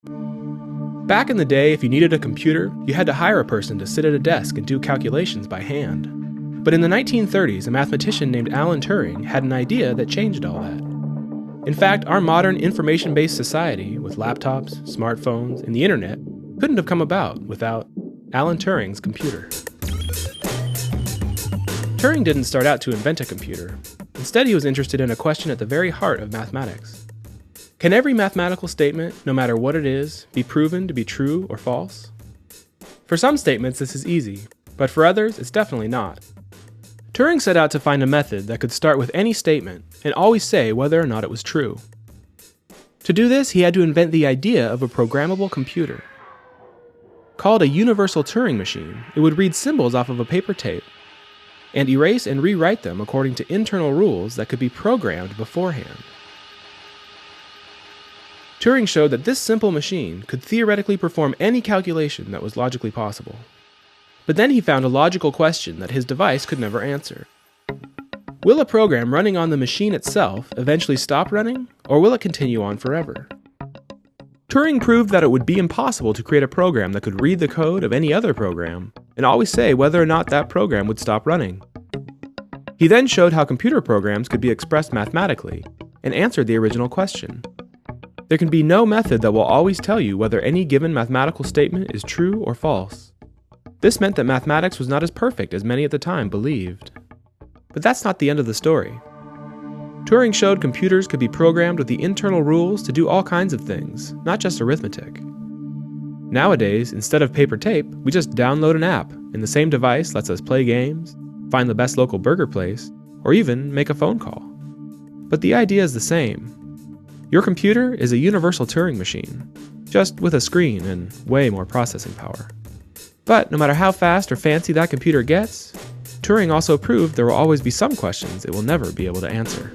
Back in the day, if you needed a computer, you had to hire a person to sit at a desk and do calculations by hand. But in the 1930s, a mathematician named Alan Turing had an idea that changed all that. In fact, our modern information-based society, with laptops, smartphones, and the internet, couldn't have come about without Alan Turing's computer. Turing didn't start out to invent a computer. Instead, he was interested in a question at the very heart of mathematics. Can every mathematical statement, no matter what it is, be proven to be true or false? For some statements, this is easy, but for others, it's definitely not. Turing set out to find a method that could start with any statement and always say whether or not it was true. To do this, he had to invent the idea of a programmable computer. Called a universal Turing machine, it would read symbols off of a paper tape and erase and rewrite them according to internal rules that could be programmed beforehand. Turing showed that this simple machine could theoretically perform any calculation that was logically possible. But then he found a logical question that his device could never answer. Will a program running on the machine itself eventually stop running, or will it continue on forever? Turing proved that it would be impossible to create a program that could read the code of any other program and always say whether or not that program would stop running. He then showed how computer programs could be expressed mathematically and answered the original question. There can be no method that will always tell you whether any given mathematical statement is true or false. This meant that mathematics was not as perfect as many at the time believed. But that's not the end of the story. Turing showed computers could be programmed with the internal rules to do all kinds of things, not just arithmetic. Nowadays, instead of paper tape, we just download an app, and the same device lets us play games, find the best local burger place, or even make a phone call. But the idea is the same. Your computer is a universal Turing machine, just with a screen and way more processing power. But no matter how fast or fancy that computer gets, Turing also proved there will always be some questions it will never be able to answer.